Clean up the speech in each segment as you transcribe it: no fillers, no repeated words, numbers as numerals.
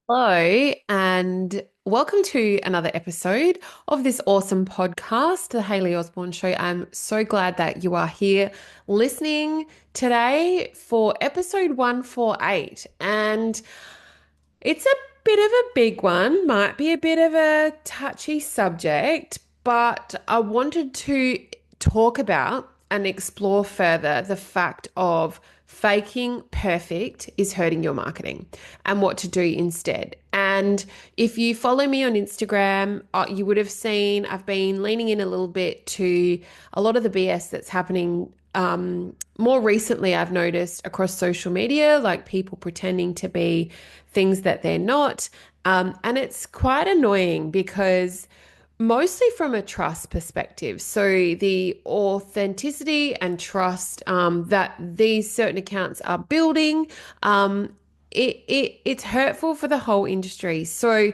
Hello, and welcome to another episode of this awesome podcast, The Hayley Osborne Show. I'm so glad that you are here listening today for episode 148. And it's a bit of a big one, might be a bit of a touchy subject, but I wanted to talk about and explore further the fact of faking perfect is hurting your marketing and what to do instead. And if you follow me on Instagram, you would have seen I've been leaning in a little bit to a lot of the BS that's happening. More recently, I've noticed across social media, like people pretending to be things that they're not. And it's quite annoying because mostly from a trust perspective. So the authenticity and trust that these certain accounts are building, it's hurtful for the whole industry. So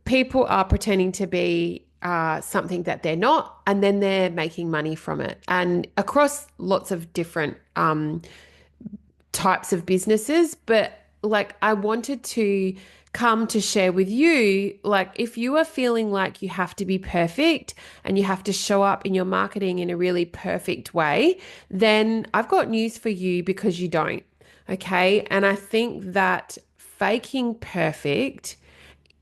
people are pretending to be something that they're not, and then they're making money from it. And across lots of different types of businesses, but like I wanted to come to share with you, like if you are feeling like you have to be perfect and you have to show up in your marketing in a really perfect way, then I've got news for you because you don't. Okay. And I think that faking perfect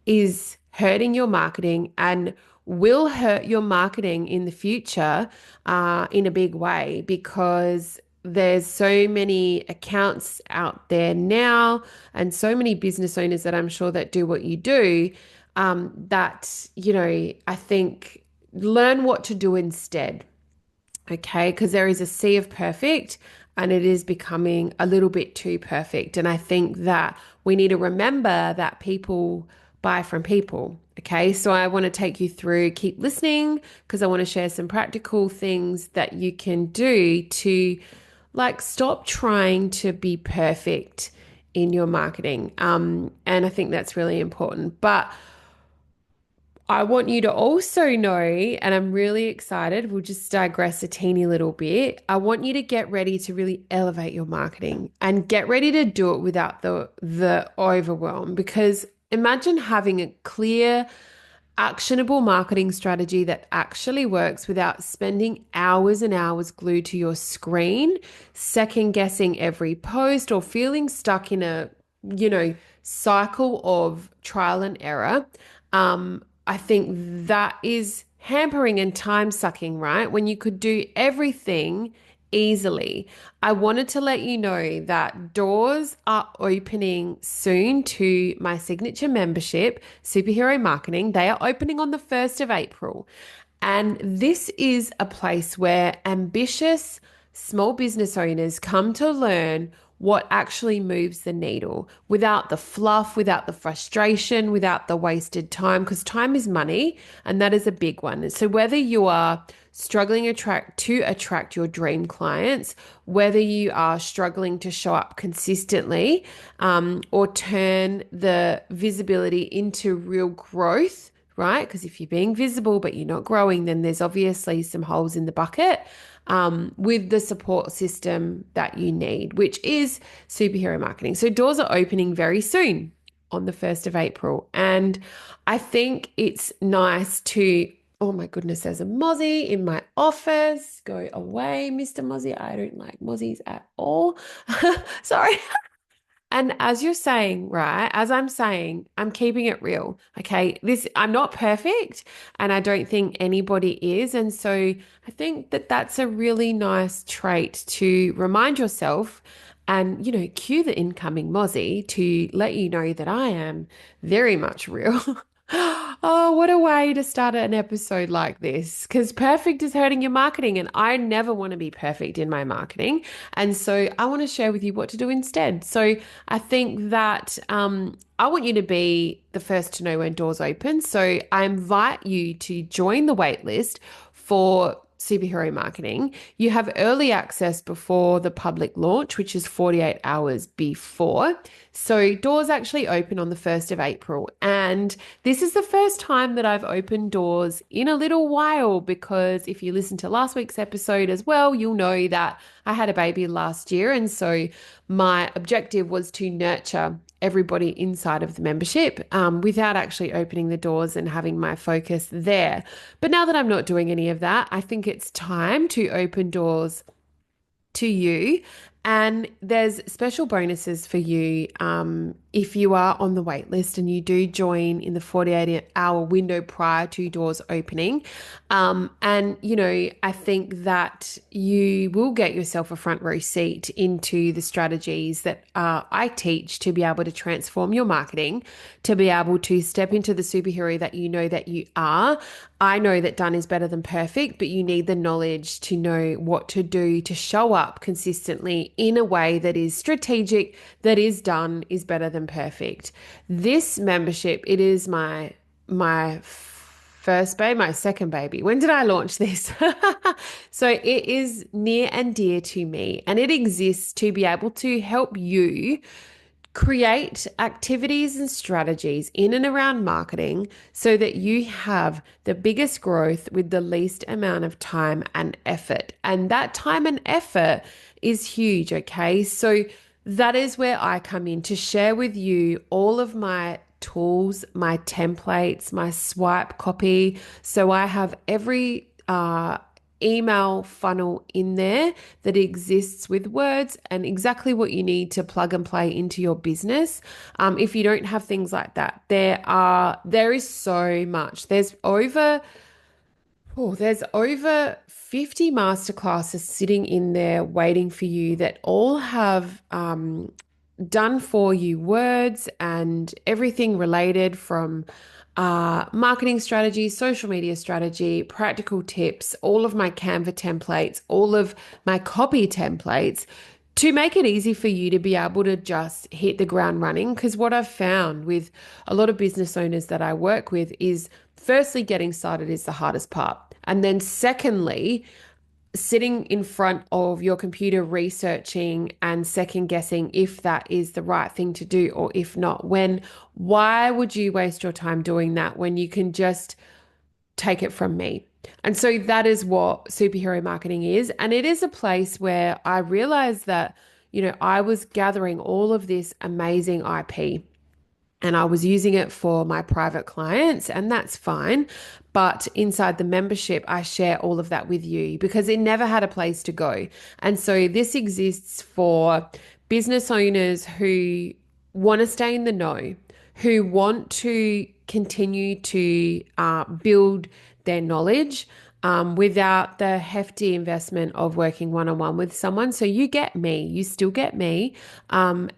is hurting your marketing and will hurt your marketing in the future in a big way because there's so many accounts out there now and so many business owners that I'm sure that do what you do that, I think learn what to do instead. Okay, because there is a sea of perfect and it is becoming a little bit too perfect. And I think that we need to remember that people buy from people. Okay, so I want to take you through, keep listening because I want to share some practical things that you can do to like stop trying to be perfect in your marketing. And I think that's really important. But I want you to also know, and I'm really excited, we'll just digress a teeny little bit. I want you to get ready to really elevate your marketing and get ready to do it without the overwhelm because imagine having a clear, actionable marketing strategy that actually works without spending hours and hours glued to your screen, second guessing every post or feeling stuck in a, cycle of trial and error. I think that is hampering and time sucking, right? When you could do everything easily. I wanted to let you know that doors are opening soon to my signature membership, Superhero Marketing. They are opening on the 1st of April. And this is a place where ambitious small business owners come to learn what actually moves the needle without the fluff, without the frustration, without the wasted time, because time is money, and that is a big one. So whether you are struggling to attract your dream clients, whether you are struggling to show up consistently, or turn the visibility into real growth, right? Because if you're being visible but you're not growing, then there's obviously some holes in the bucket with the support system that you need, which is superhero marketing. So doors are opening very soon on the 1st of April. And I think it's nice to, oh my goodness, there's a mozzie in my office. Go away, Mr. Mozzie. I don't like mozzies at all. Sorry. And as you're saying, right, as I'm saying, I'm keeping it real. Okay. I'm not perfect and I don't think anybody is. And so I think that that's a really nice trait to remind yourself and, cue the incoming mozzie to let you know that I am very much real. Oh, what a way to start an episode like this. Because perfect is hurting your marketing, and I never want to be perfect in my marketing. And so I want to share with you what to do instead. So I think that I want you to be the first to know when doors open. So I invite you to join the wait list for superhero marketing. You have early access before the public launch, which is 48 hours before. So doors actually open on the 1st of April. And this is the first time that I've opened doors in a little while because if you listen to last week's episode as well, you'll know that I had a baby last year. And so my objective was to nurture everybody inside of the membership without actually opening the doors and having my focus there. But now that I'm not doing any of that, I think it's time to open doors to you. And there's special bonuses for you if you are on the wait list and you do join in the 48-hour window prior to doors opening. I think that you will get yourself a front row seat into the strategies that I teach to be able to transform your marketing, to be able to step into the superhero that you know that you are. I know that done is better than perfect, but you need the knowledge to know what to do to show up consistently in a way that is strategic, that is done is better than perfect. This membership, it is my first baby, my second baby. When did I launch this? So it is near and dear to me, and it exists to be able to help you create activities and strategies in and around marketing so that you have the biggest growth with the least amount of time and effort. And that time and effort is huge, okay? So that is where I come in to share with you all of my tools, my templates, my swipe copy. So I have every email funnel in there that exists with words and exactly what you need to plug and play into your business. If you don't have things like that, there is so much. There's over 50 masterclasses sitting in there waiting for you that all have done for you words and everything related from marketing strategy, social media strategy, practical tips, all of my Canva templates, all of my copy templates to make it easy for you to be able to just hit the ground running. Because what I've found with a lot of business owners that I work with is firstly, getting started is the hardest part. And then secondly, sitting in front of your computer researching and second guessing if that is the right thing to do or if not. Why would you waste your time doing that when you can just take it from me? And so that is what superhero marketing is. And it is a place where I realized that, I was gathering all of this amazing IP and I was using it for my private clients, and that's fine. But inside the membership, I share all of that with you because it never had a place to go. And so this exists for business owners who want to stay in the know, who want to continue to build their knowledge without the hefty investment of working one-on-one with someone. So you get me, you still get me. We have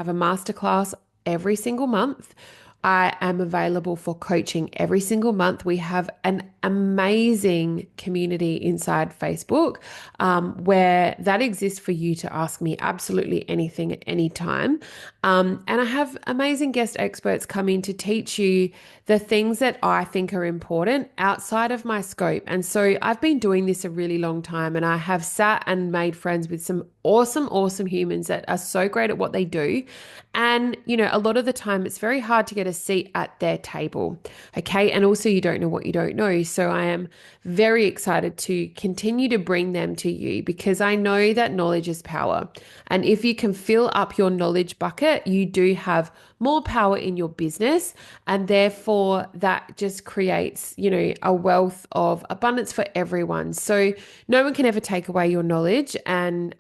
a masterclass every single month. I am available for coaching every single month. We have an amazing community inside Facebook where that exists for you to ask me absolutely anything at any time. And I have amazing guest experts come in to teach you the things that I think are important outside of my scope. And so I've been doing this a really long time, and I have sat and made friends with some awesome, awesome humans that are so great at what they do. And, a lot of the time it's very hard to get a seat at their table. Okay. And also you don't know what you don't know. So I am very excited to continue to bring them to you because I know that knowledge is power. And if you can fill up your knowledge bucket, you do have more power in your business. And therefore that just creates, a wealth of abundance for everyone. So no one can ever take away your knowledge. And,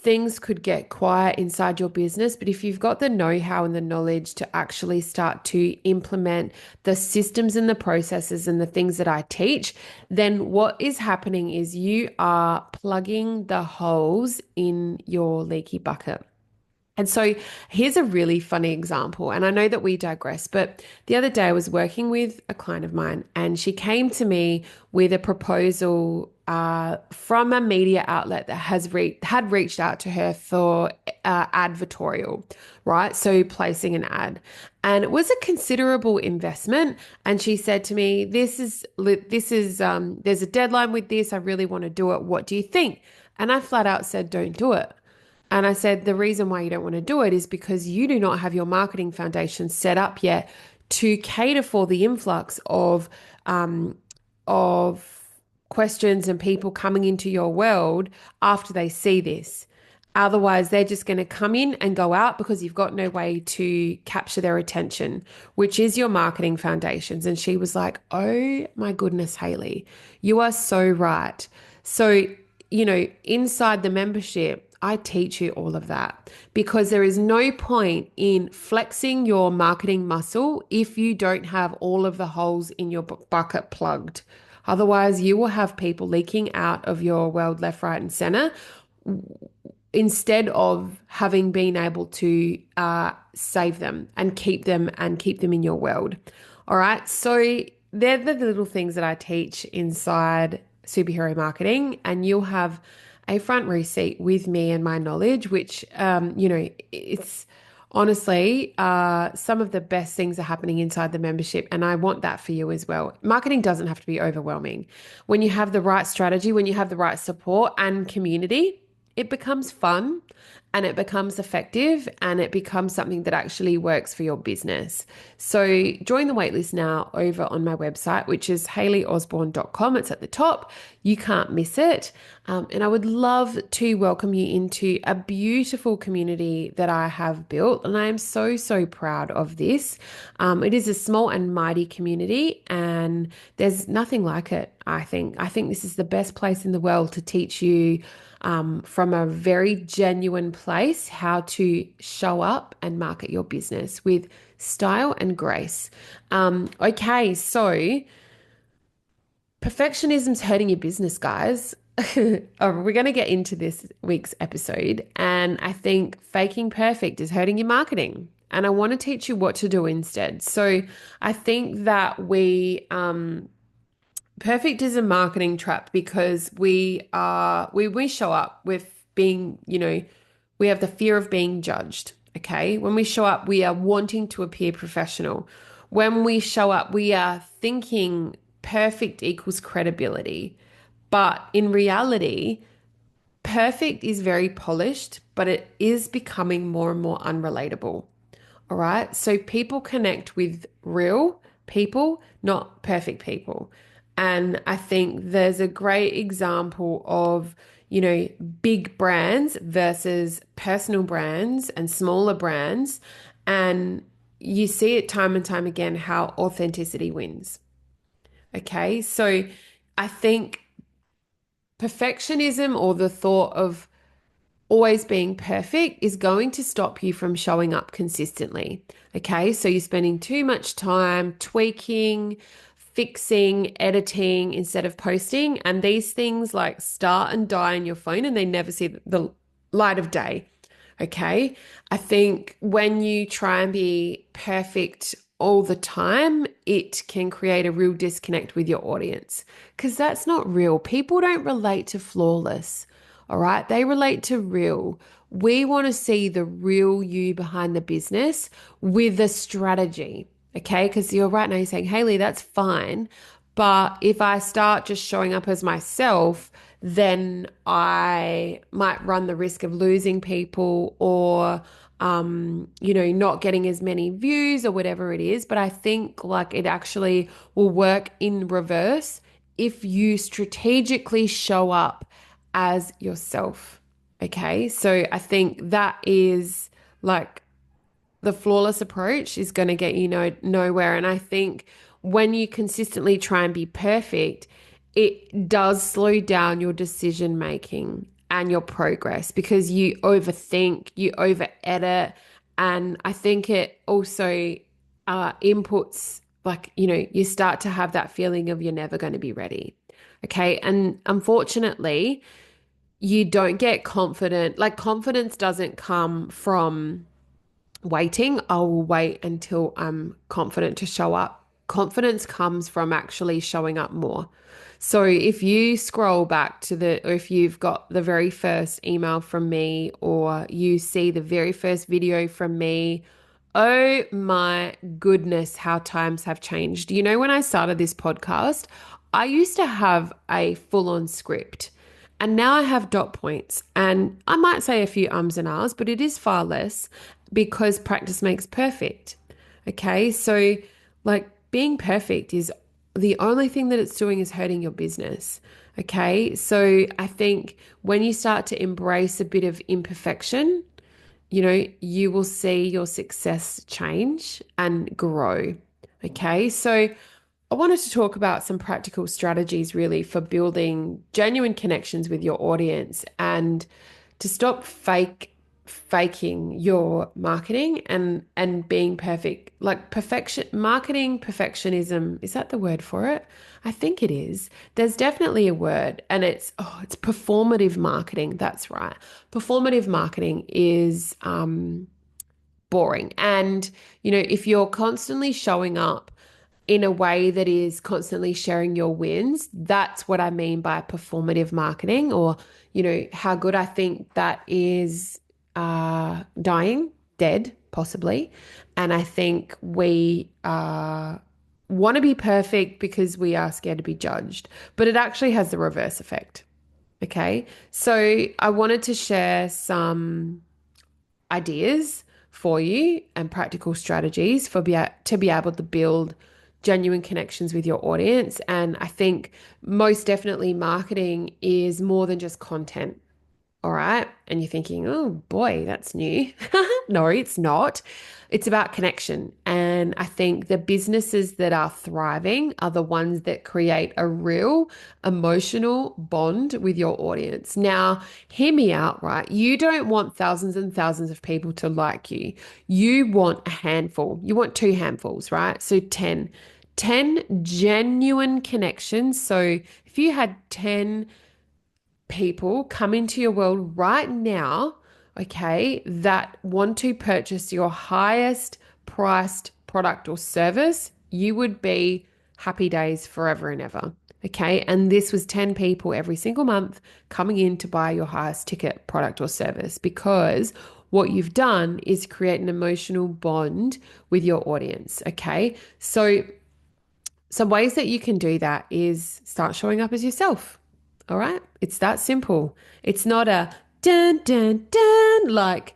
things could get quiet inside your business, but if you've got the know-how and the knowledge to actually start to implement the systems and the processes and the things that I teach, then what is happening is you are plugging the holes in your leaky bucket. And so here's a really funny example. And I know that we digress, but the other day I was working with a client of mine and she came to me with a proposal from a media outlet that had reached out to her for advertorial, right? So placing an ad. And it was a considerable investment. And she said to me, there's a deadline with this. I really want to do it. What do you think? And I flat out said, don't do it. And I said, the reason why you don't want to do it is because you do not have your marketing foundation set up yet to cater for the influx of questions and people coming into your world after they see this. Otherwise, they're just going to come in and go out because you've got no way to capture their attention, which is your marketing foundations. And she was like, "Oh my goodness, Hayley, you are so right." So, inside the membership, I teach you all of that because there is no point in flexing your marketing muscle if you don't have all of the holes in your bucket plugged. Otherwise, you will have people leaking out of your world left, right, and center instead of having been able to save them and keep them in your world. All right. So they're the little things that I teach inside superhero marketing, and you'll have a front row seat with me and my knowledge, which, it's honestly some of the best things are happening inside the membership. And I want that for you as well. Marketing doesn't have to be overwhelming. When you have the right strategy, when you have the right support and community, it becomes fun and it becomes effective and it becomes something that actually works for your business. So join the waitlist now over on my website, which is hayleyosborne.com. It's at the top. You can't miss it. And I would love to welcome you into a beautiful community that I have built. And I am so, so proud of this. It is a small and mighty community, and there's nothing like it, I think. I think this is the best place in the world to teach you from a very genuine place how to show up and market your business with style and grace. Okay, so perfectionism's hurting your business, guys. We're going to get into this week's episode, and I think faking perfect is hurting your marketing. And I want to teach you what to do instead. So I think that perfect is a marketing trap because we show up with being, we have the fear of being judged. Okay. When we show up, we are wanting to appear professional. When we show up, we are thinking perfect equals credibility. But in reality, perfect is very polished, but it is becoming more and more unrelatable. All right. So people connect with real people, not perfect people. And I think there's a great example of, big brands versus personal brands and smaller brands. And you see it time and time again how authenticity wins. Okay. So I think perfectionism or the thought of always being perfect is going to stop you from showing up consistently. Okay, so you're spending too much time tweaking, fixing, editing instead of posting, and these things like start and die on your phone and they never see the light of day. Okay, I think when you try and be perfect all the time, it can create a real disconnect with your audience because that's not real. People don't relate to flawless. All right. They relate to real. We want to see the real you behind the business with a strategy. Okay. Because you're right now, you're saying, Hayley, that's fine. But if I start just showing up as myself, then I might run the risk of losing people or, not getting as many views or whatever it is. But I think like it actually will work in reverse if you strategically show up as yourself. Okay. So I think that is like the flawless approach is going to get you nowhere. And I think when you consistently try and be perfect, it does slow down your decision making and your progress because you overthink, you over edit. And I think it also inputs like, you start to have that feeling of you're never going to be ready. Okay. And unfortunately, you don't get confident. Like confidence doesn't come from waiting. I will wait until I'm confident to show up. Confidence comes from actually showing up more. So if you scroll back or if you've got the very first email from me or you see the very first video from me, oh my goodness, how times have changed. When I started this podcast, I used to have a full-on script. And now I have dot points and I might say a few ums and ahs, but it is far less because practice makes perfect. Okay. So like being perfect is the only thing that it's doing is hurting your business. Okay. So I think when you start to embrace a bit of imperfection, you will see your success change and grow. Okay. So I wanted to talk about some practical strategies really for building genuine connections with your audience and to stop faking your marketing and being perfect. Like perfectionism, is that the word for it? I think it is. There's definitely a word and it's performative marketing. That's right. Performative marketing is boring. And, if you're constantly showing up in a way that is constantly sharing your wins, that's what I mean by performative marketing, or, how good I think that is dying, dead, possibly. And I think we want to be perfect because we are scared to be judged, but it actually has the reverse effect. Okay. So I wanted to share some ideas for you and practical strategies to be able to build genuine connections with your audience. And I think most definitely marketing is more than just content. All right. And you're thinking, oh boy, that's new. No, it's not. It's about connection. And I think the businesses that are thriving are the ones that create a real emotional bond with your audience. Now, hear me out, right? You don't want thousands and thousands of people to like you. You want a handful. You want two handfuls, right? So 10 genuine connections. So if you had 10 people come into your world right now, okay, that want to purchase your highest priced product or service, you would be happy days forever and ever. Okay. And this was 10 people every single month coming in to buy your highest ticket product or service because what you've done is create an emotional bond with your audience. Okay. So some ways that you can do that is start showing up as yourself. All right. It's that simple. It's not a dun, dun, dun, like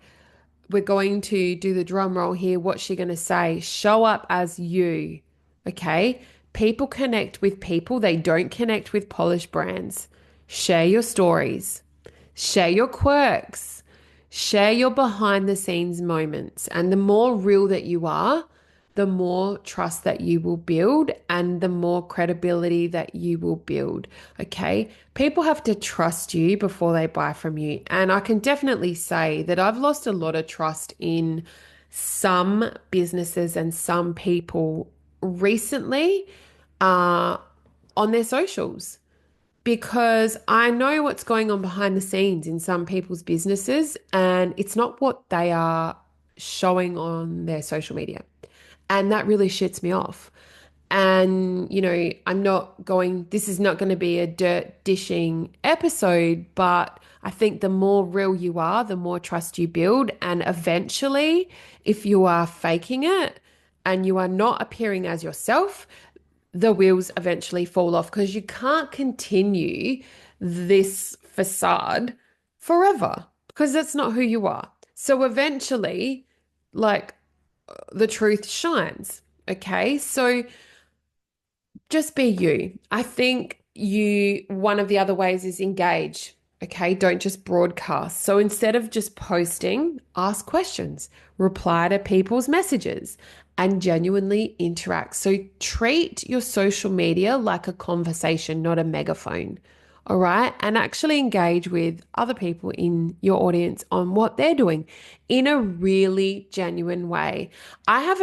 we're going to do the drum roll here. What's she going to say? Show up as you. Okay. People connect with people, they don't connect with polished brands. Share your stories, share your quirks, share your behind the scenes moments. And the more real that you are, the more trust that you will build and the more credibility that you will build. Okay. People have to trust you before they buy from you. And I can definitely say that I've lost a lot of trust in some businesses and some people recently uh, on their socials because I know what's going on behind the scenes in some people's businesses and it's not what they are showing on their social media. And that really shits me off. And, this is not going to be a dirt dishing episode, but I think the more real you are, the more trust you build. And eventually, if you are faking it and you are not appearing as yourself, the wheels eventually fall off because you can't continue this facade forever because that's not who you are. So eventually, like the truth shines. Okay. So just be you. I think one of the other ways is engage. Okay. Don't just broadcast. So instead of just posting, ask questions, reply to people's messages, and genuinely interact. So treat your social media like a conversation, not a megaphone. All right. And actually engage with other people in your audience on what they're doing in a really genuine way. I have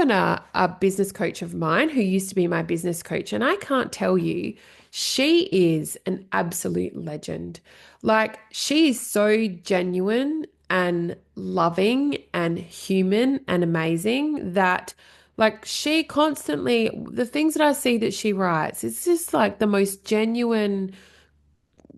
a business coach of mine who used to be my business coach, and I can't tell you, she is an absolute legend. Like, she is so genuine and loving and human and amazing that like she constantly the things that I see that she writes, it's just like the most genuine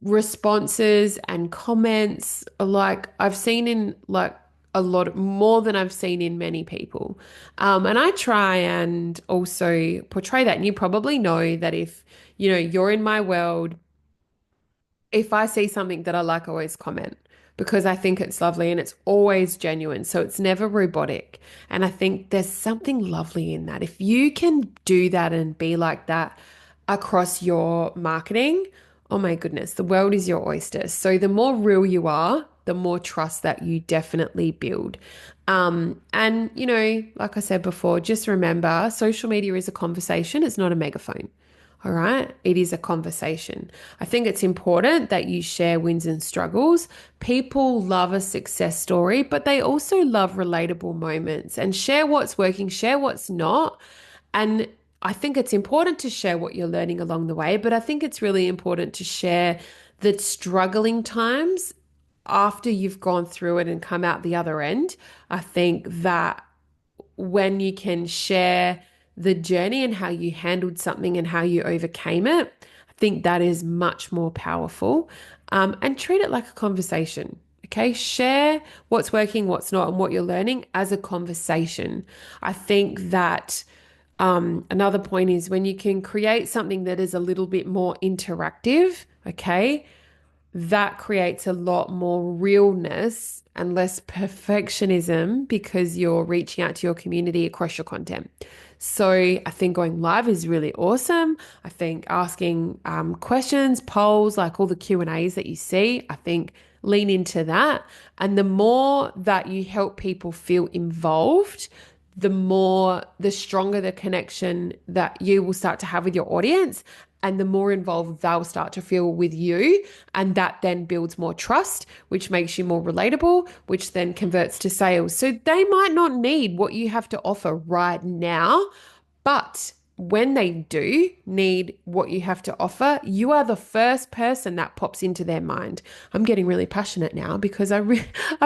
responses and comments like I've seen in like a lot more than I've seen in many people. And I try and also portray that. And you probably know that if, you're in my world, if I see something that I like, I always comment because I think it's lovely and it's always genuine. So it's never robotic. And I think there's something lovely in that. If you can do that and be like that across your marketing, Oh my goodness, the world is your oyster. So the more real you are, the more trust that you definitely build. And like I said before, just remember social media is a conversation, it's not a megaphone. All right. It is a conversation. I think it's important that you share wins and struggles. People love a success story, but they also love relatable moments and share what's working, share what's not. And I think it's important to share what you're learning along the way, but I think it's really important to share the struggling times after you've gone through it and come out the other end. I think that when you can share the journey and how you handled something and how you overcame it, I think that is much more powerful. And treat it like a conversation. Okay, share what's working, what's not, and what you're learning as a conversation. I think that another point is when you can create something that is a little bit more interactive, okay, that creates a lot more realness and less perfectionism because you're reaching out to your community across your content. So I think going live is really awesome. I think asking questions, polls, like all the Q&As that you see, I think lean into that. And the more that you help people feel involved, the stronger the connection that you will start to have with your audience and the more involved they'll start to feel with you. And that then builds more trust, which makes you more relatable, which then converts to sales. So they might not need what you have to offer right now, but when they do need what you have to offer, you are the first person that pops into their mind. I'm getting really passionate now because I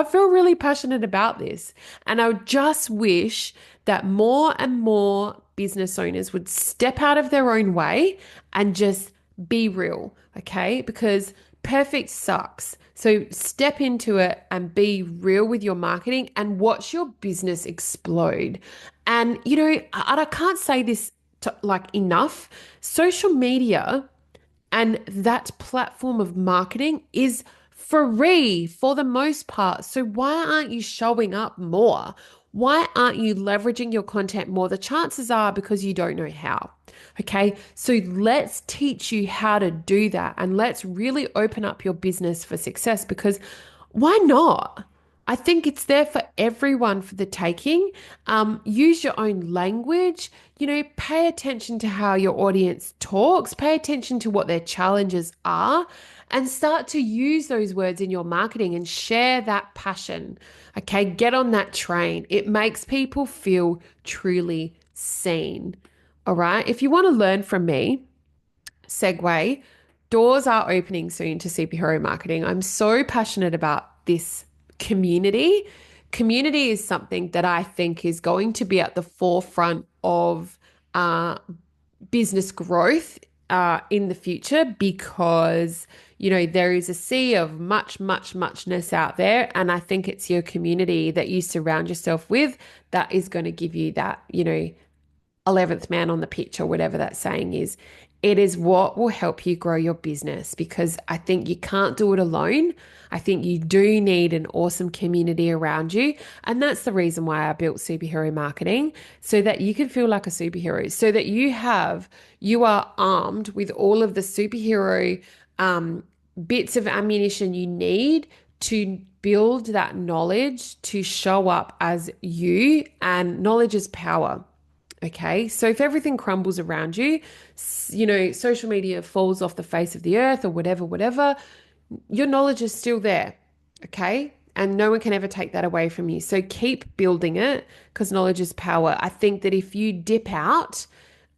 feel really passionate about this. And I just wish that more and more business owners would step out of their own way and just be real, okay? Because perfect sucks. So step into it and be real with your marketing and watch your business explode. And I can't say this like enough. Social media and that platform of marketing is free for the most part. So why aren't you showing up more? Why aren't you leveraging your content more? The chances are because you don't know how. Okay. So let's teach you how to do that and let's really open up your business for success because why not? I think it's there for everyone for the taking. Use your own language, pay attention to how your audience talks, pay attention to what their challenges are, and start to use those words in your marketing and share that passion. Okay, get on that train. It makes people feel truly seen. All right. If you want to learn from me, segue, doors are opening soon to superhero marketing. I'm so passionate about this community. Community is something that I think is going to be at the forefront of business growth in the future because there is a sea of muchness out there, and I think it's your community that you surround yourself with that is going to give you that 11th man on the pitch or whatever that saying is. It is what will help you grow your business because I think you can't do it alone. I think you do need an awesome community around you. And that's the reason why I built superhero marketing so that you can feel like a superhero, so that you are armed with all of the superhero bits of ammunition you need to build that knowledge to show up as you, and knowledge is power. Okay, so if everything crumbles around you, social media falls off the face of the earth or whatever, your knowledge is still there. Okay, and no one can ever take that away from you. So keep building it because knowledge is power. I think that if you dip out,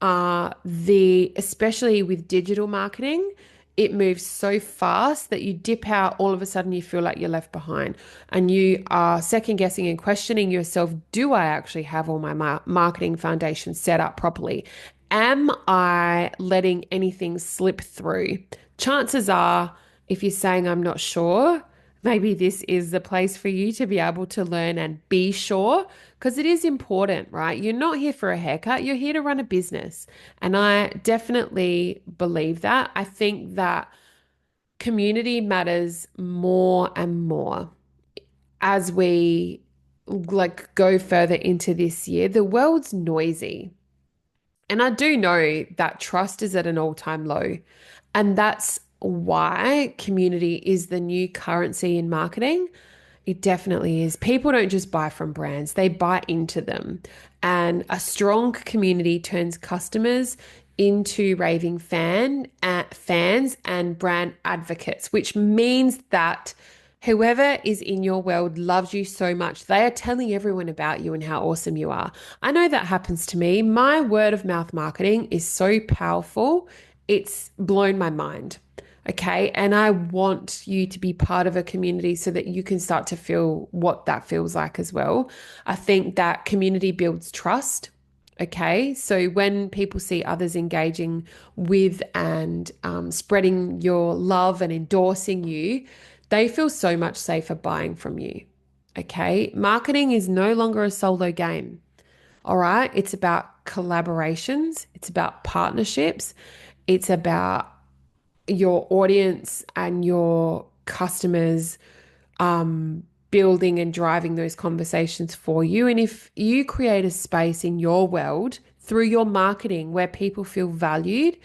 especially with digital marketing, it moves so fast that you dip out, all of a sudden you feel like you're left behind and you are second guessing and questioning yourself. Do I actually have all my marketing foundations set up properly? Am I letting anything slip through? Chances are, if you're saying I'm not sure, maybe this is the place for you to be able to learn and be sure because it is important, right? You're not here for a haircut, you're here to run a business. And I definitely believe that. I think that community matters more and more as we go further into this year. The world's noisy. And I do know that trust is at an all-time low. And that's why community is the new currency in marketing. It definitely is. People don't just buy from brands, they buy into them. And a strong community turns customers into raving fans and brand advocates, which means that whoever is in your world loves you so much. They are telling everyone about you and how awesome you are. I know that happens to me. My word of mouth marketing is so powerful. It's blown my mind. Okay. And I want you to be part of a community so that you can start to feel what that feels like as well. I think that community builds trust. Okay. So when people see others engaging with and spreading your love and endorsing you, they feel so much safer buying from you. Okay. Marketing is no longer a solo game. All right. It's about collaborations, it's about partnerships, it's about your audience and your customers building and driving those conversations for you. And if you create a space in your world through your marketing where people feel valued,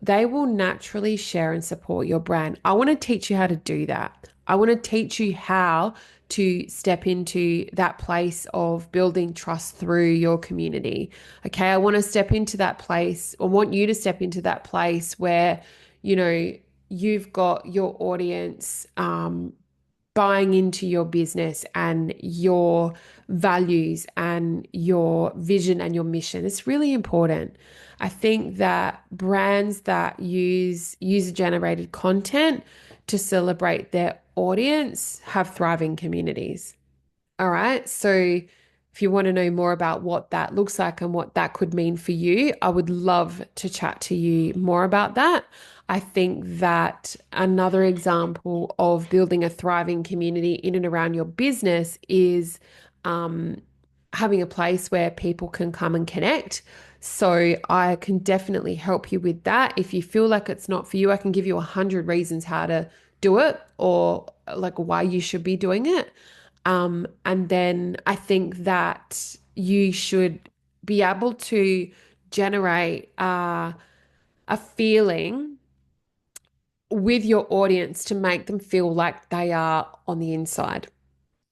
they will naturally share and support your brand. I want to teach you how to do that. I want to teach you how to step into that place of building trust through your community. Okay. I want to step into that place, or want you to step into that place where, you know, you've got your audience buying into your business and your values and your vision and your mission. It's really important. I think that brands that use user generated content to celebrate their audience have thriving communities. All right. So if you want to know more about what that looks like and what that could mean for you, I would love to chat to you more about that. I think that another example of building a thriving community in and around your business is um, having a place where people can come and connect. So I can definitely help you with that. If you feel like it's not for you, I can give you 100 reasons how to do it, or like why you should be doing it. And then I think that you should be able to generate a feeling with your audience to make them feel like they are on the inside.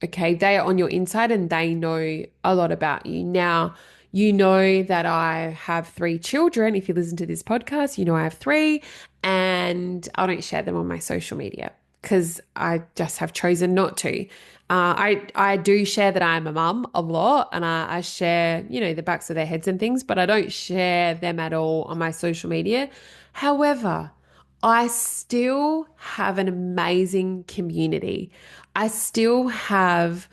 Okay, they are on your inside and they know a lot about you. Now, you know that I have 3 children. If you listen to this podcast, you know I have three, and I don't share them on my social media because I just have chosen not to. I do share that I'm a mum a lot, and I share, you know, the backs of their heads and things, but I don't share them at all on my social media. However, I still have an amazing community. I still have,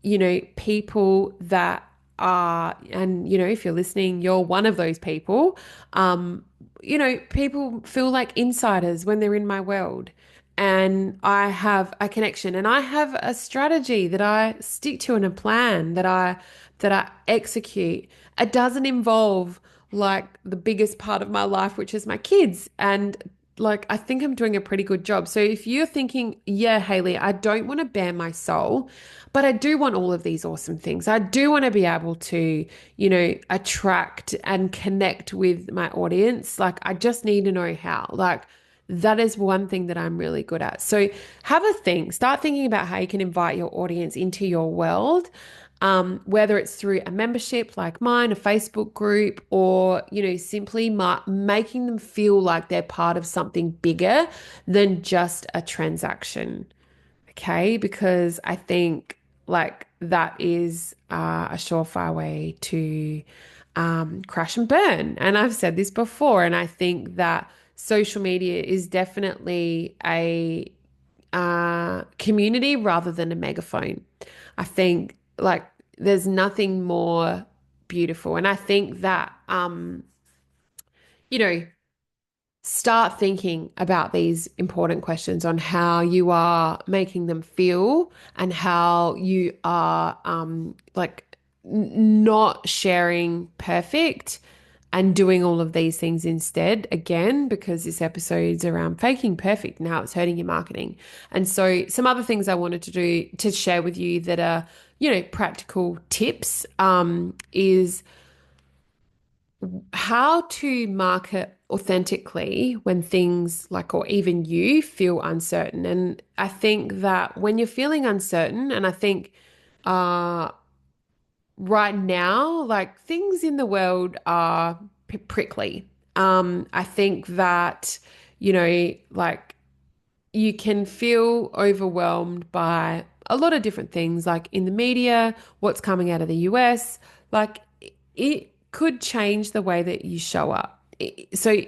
you know, people that are, and, you know, if you're listening, you're one of those people. You know, people feel like insiders when they're in my world. And I have a connection and I have a strategy that I stick to and a plan that I execute. It doesn't involve like the biggest part of my life, which is my kids. And like, I think I'm doing a pretty good job. So if you're thinking, yeah, Hayley, I don't want to bare my soul, but I do want all of these awesome things. I do want to be able to, you know, attract and connect with my audience. Like, I just need to know how. Like, that is one thing that I'm really good at. So have a think, start thinking about how you can invite your audience into your world. Whether it's through a membership like mine, a Facebook group, or, you know, simply making them feel like they're part of something bigger than just a transaction. Okay. Because I think like that is a surefire way to crash and burn. And I've said this before, and I think that social media is definitely a community rather than a megaphone. I think like there's nothing more beautiful. And I think that, you know, start thinking about these important questions on how you are making them feel and how you are not sharing perfect and doing all of these things instead, again, because this episode's around faking perfect and how it's hurting your marketing. And so some other things I wanted to do to share with you that are, you know, practical tips is how to market authentically when things like, or even you feel uncertain. And I think that when you're feeling uncertain, and I think uh, right now, like things in the world are prickly. I think that, like you can feel overwhelmed by a lot of different things, like in the media, what's coming out of the US. Like it could change the way that you show up. So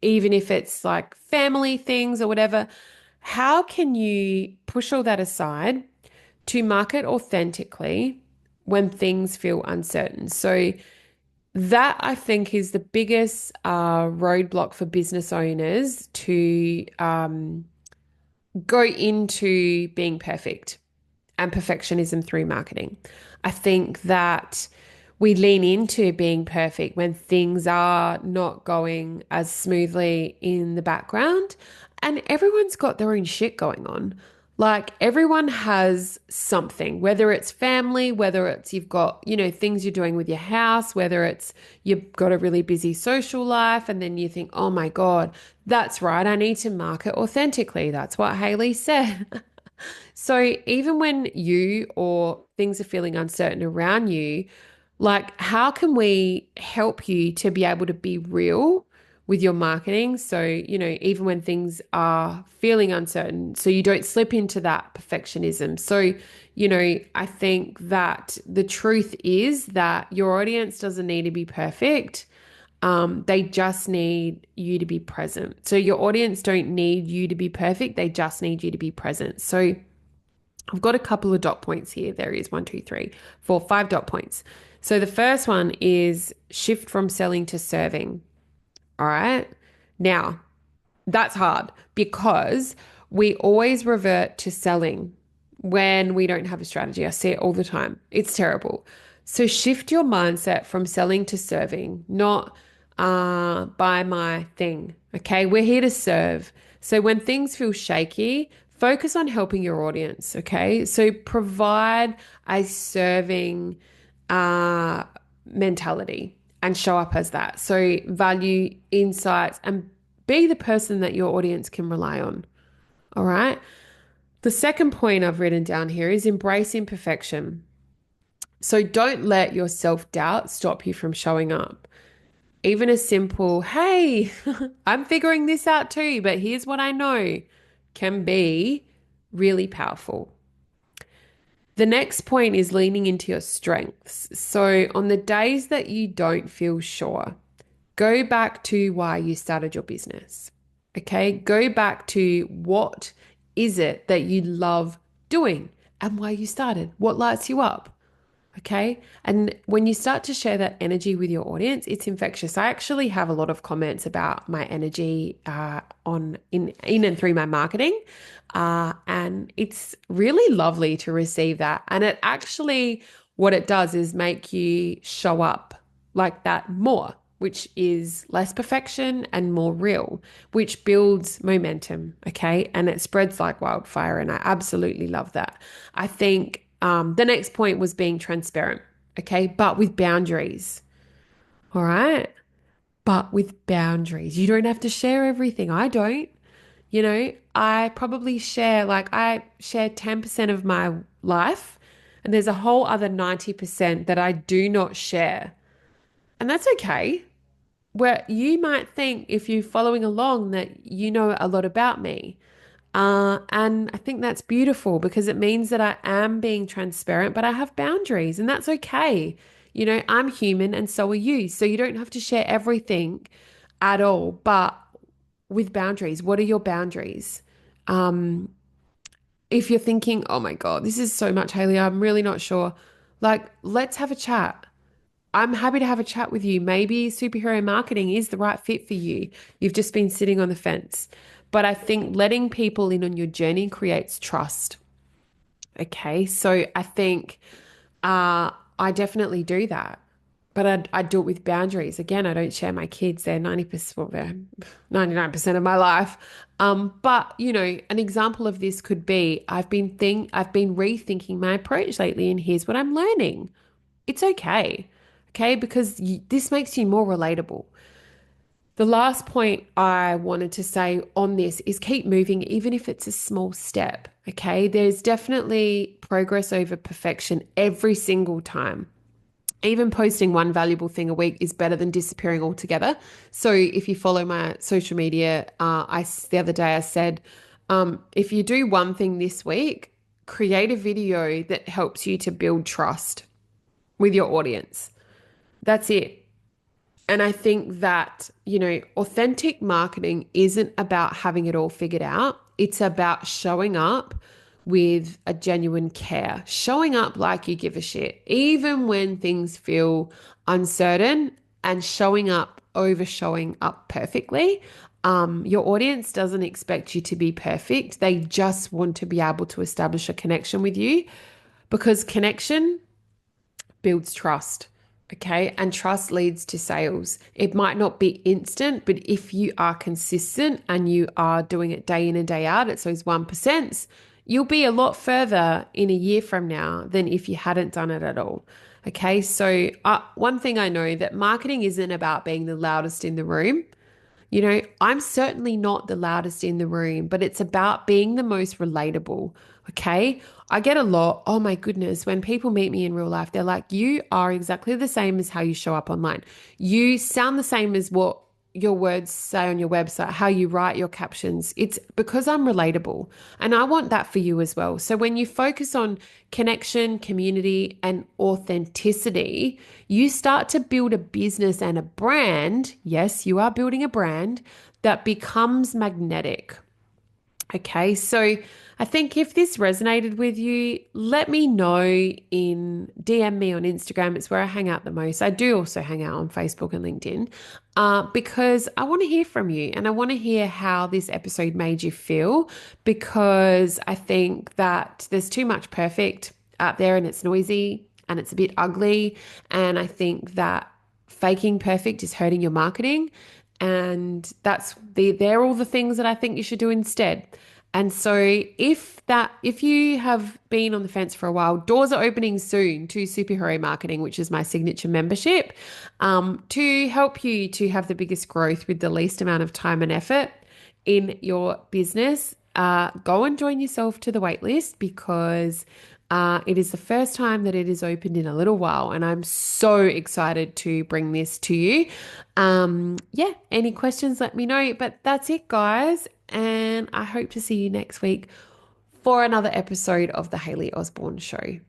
even if it's like family things or whatever, how can you push all that aside to market authentically when things feel uncertain? So that I think is the biggest roadblock for business owners to go into being perfect and perfectionism through marketing. I think that we lean into being perfect when things are not going as smoothly in the background, and everyone's got their own shit going on. Like everyone has something, whether it's family, whether it's you've got, things you're doing with your house, whether it's you've got a really busy social life, and then you think, oh my God, that's right, I need to market authentically. That's what Hayley said. So even when you or things are feeling uncertain around you, like how can we help you to be able to be real with your marketing? So, even when things are feeling uncertain, so you don't slip into that perfectionism. So, I think that the truth is that your audience doesn't need to be perfect. They just need you to be present. So your audience don't need you to be perfect. They just need you to be present. So I've got a couple of dot points here. There is one, two, three, four, five dot points. So the first one is shift from selling to serving. All right. Now, that's hard because we always revert to selling when we don't have a strategy. I see it all the time. It's terrible. So shift your mindset from selling to serving, not buy my thing. Okay. We're here to serve. So when things feel shaky, focus on helping your audience. Okay. So provide a serving uh, mentality and show up as that. So value insights and be the person that your audience can rely on. All right. The second point I've written down here is embrace imperfection. So don't let your self doubt stop you from showing up. Even a simple, hey, I'm figuring this out too, but here's what I know can be really powerful. The next point is leaning into your strengths. So on the days that you don't feel sure, go back to why you started your business. Okay. Go back to what is it that you love doing and why you started? What lights you up? Okay. And when you start to share that energy with your audience, it's infectious. I actually have a lot of comments about my energy on in and through my marketing. And it's really lovely to receive that. And it actually, what it does is make you show up like that more, which is less perfection and more real, which builds momentum. Okay. And it spreads like wildfire. And I absolutely love that. I think the next point was being transparent. Okay. But with boundaries. All right. But with boundaries. You don't have to share everything. I don't. I probably I share 10% of my life, and there's a whole other 90% that I do not share. And that's okay. Where you might think if you're following along that you know a lot about me. And I think that's beautiful because it means that I am being transparent, but I have boundaries, and that's okay. I'm human and so are you. So you don't have to share everything at all, but with boundaries, what are your boundaries? Um, if you're thinking, oh my God, this is so much, Hayley, I'm really not sure. Like, let's have a chat. I'm happy to have a chat with you. Maybe superhero marketing is the right fit for you. You've just been sitting on the fence. But I think letting people in on your journey creates trust. Okay. So I think I definitely do that. But I do it with boundaries. Again, I don't share my kids. They're 90%, well, they're 99% of my life. But an example of this could be I've been rethinking my approach lately, and here's what I'm learning. It's okay. okay? Because this makes you more relatable. The last point I wanted to say on this is keep moving, even if it's a small step, okay? There's definitely progress over perfection every single time. Even posting one valuable thing a week is better than disappearing altogether. So if you follow my social media, the other day I said, if you do one thing this week, create a video that helps you to build trust with your audience. That's it. And I think that, authentic marketing isn't about having it all figured out. It's about showing up with a genuine care, showing up like you give a shit, even when things feel uncertain, and showing up over showing up perfectly. Your audience doesn't expect you to be perfect. They just want to be able to establish a connection with you, because connection builds trust. Okay. And trust leads to sales. It might not be instant, but if you are consistent and you are doing it day in and day out, it's those 1%, you'll be a lot further in a year from now than if you hadn't done it at all. Okay. So, one thing I know, that marketing isn't about being the loudest in the room. I'm certainly not the loudest in the room, but it's about being the most relatable. Okay. I get a lot, oh my goodness, when people meet me in real life, they're like, you are exactly the same as how you show up online. You sound the same as what your words say on your website, how you write your captions. It's because I'm relatable. And I want that for you as well. So when you focus on connection, community, and authenticity, you start to build a business and a brand. Yes, you are building a brand that becomes magnetic. Okay, so I think if this resonated with you, let me know in DM me on Instagram. It's where I hang out the most. I do also hang out on Facebook and LinkedIn, because I want to hear from you and I want to hear how this episode made you feel, because I think that there's too much perfect out there and it's noisy and it's a bit ugly. And I think that faking perfect is hurting your marketing. And they're all the things that I think you should do instead. And so if you have been on the fence for a while, doors are opening soon to Superhero Marketing, which is my signature membership, to help you to have the biggest growth with the least amount of time and effort in your business. Go and join yourself to the waitlist, because it is the first time that it is opened in a little while, and I'm so excited to bring this to you. Yeah, any questions, let me know. But that's it, guys. And I hope to see you next week for another episode of the Hayley Osborne Show.